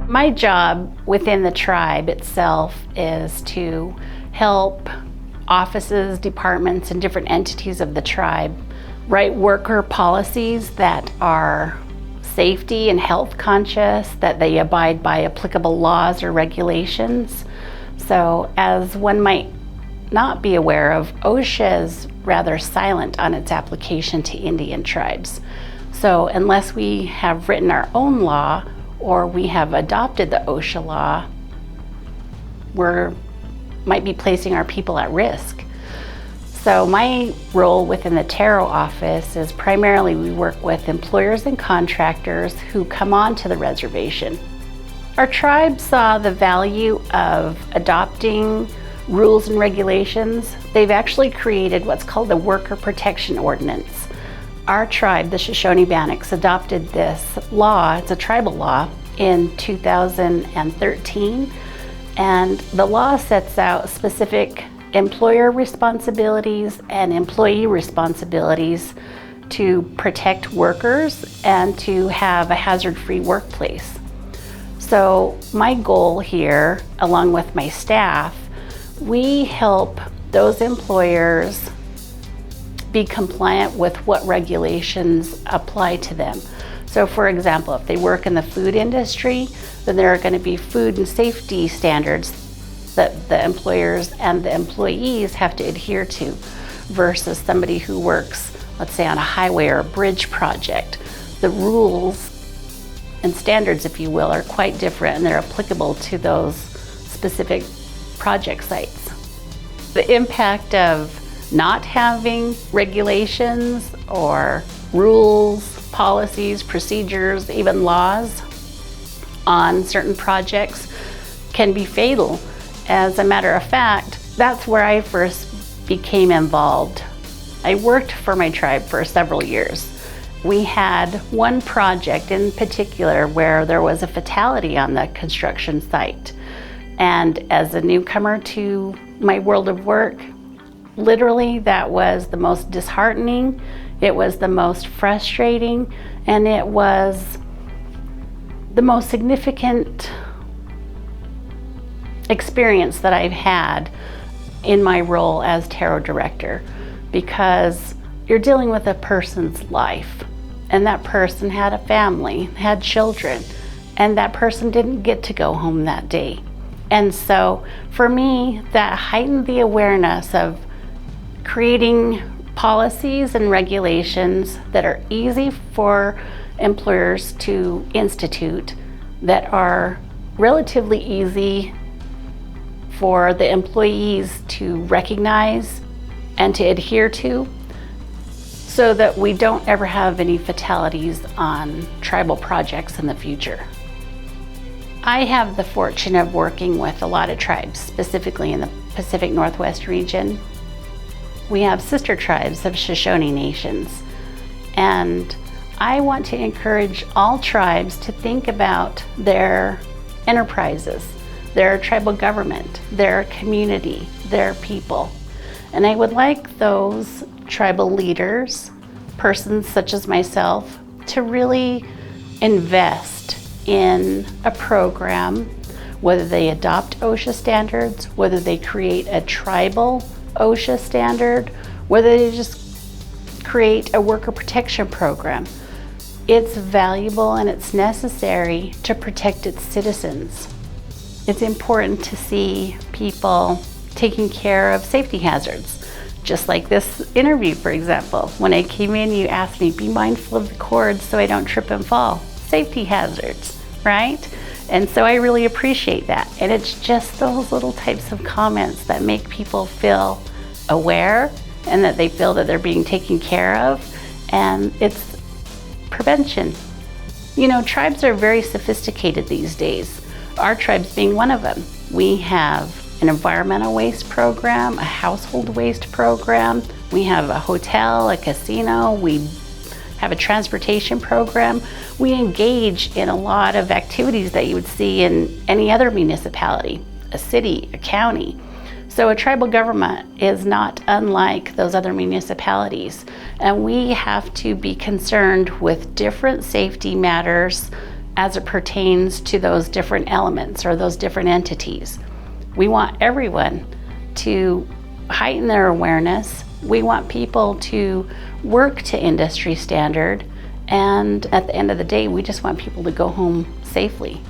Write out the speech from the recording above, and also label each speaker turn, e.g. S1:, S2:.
S1: My job within the tribe itself is to help offices, departments, and different entities of the tribe write worker policies that are safety and health conscious, that they abide by applicable laws or regulations. So as one might not be aware of, OSHA is rather silent on its application to Indian tribes. So unless we have written our own law or we have adopted the OSHA law, we might be placing our people at risk. So my role within the Taro office is primarily we work with employers and contractors who come onto the reservation. Our tribe saw the value of adopting rules and regulations. They've actually created what's called the Worker Protection Ordinance. Our tribe, the Shoshone-Bannocks, adopted this law, it's a tribal law, in 2013. And the law sets out specific employer responsibilities and employee responsibilities to protect workers and to have a hazard-free workplace. So my goal here, along with my staff, we help those employers be compliant with what regulations apply to them. So for example, if they work in the food industry, then there are going to be food and safety standards that the employers and the employees have to adhere to versus somebody who works, let's say, on a highway or a bridge project. The rules and standards, if you will, are quite different and they're applicable to those specific project sites. The impact of not having regulations or rules, policies, procedures, even laws on certain projects can be fatal. As a matter of fact, that's where I first became involved. I worked for my tribe for several years. We had one project in particular where there was a fatality on the construction site. And as a newcomer to my world of work, literally that was the most disheartening, it was the most frustrating, and it was the most significant experience that I've had in my role as Taro director, because you're dealing with a person's life, and that person had a family, had children, and that person didn't get to go home that day. And so for me, that heightened the awareness of creating policies and regulations that are easy for employers to institute, that are relatively easy for the employees to recognize and to adhere to, so that we don't ever have any fatalities on tribal projects in the future. I have the fortune of working with a lot of tribes, specifically in the Pacific Northwest region. We have sister tribes of Shoshone nations, and I want to encourage all tribes to think about their enterprises, their tribal government, their community, their people. And I would like those tribal leaders, persons such as myself, to really invest in a program, whether they adopt OSHA standards, whether they create a tribal OSHA standard, whether they just create a worker protection program. It's valuable and it's necessary to protect its citizens. It's important to see people taking care of safety hazards. Just like this interview, for example. When I came in, you asked me, be mindful of the cords so I don't trip and fall. Safety hazards, right? And so I really appreciate that. And it's just those little types of comments that make people feel aware and that they feel that they're being taken care of. And it's prevention. You know, tribes are very sophisticated these days. Our tribe's being one of them. We have an environmental waste program, a household waste program. We have a hotel, a casino. We have a transportation program. We engage in a lot of activities that you would see in any other municipality, a city, a county. So a tribal government is not unlike those other municipalities. And we have to be concerned with different safety matters as it pertains to those different elements or those different entities. We want everyone to heighten their awareness. We want people to work to industry standard, and at the end of the day, we just want people to go home safely.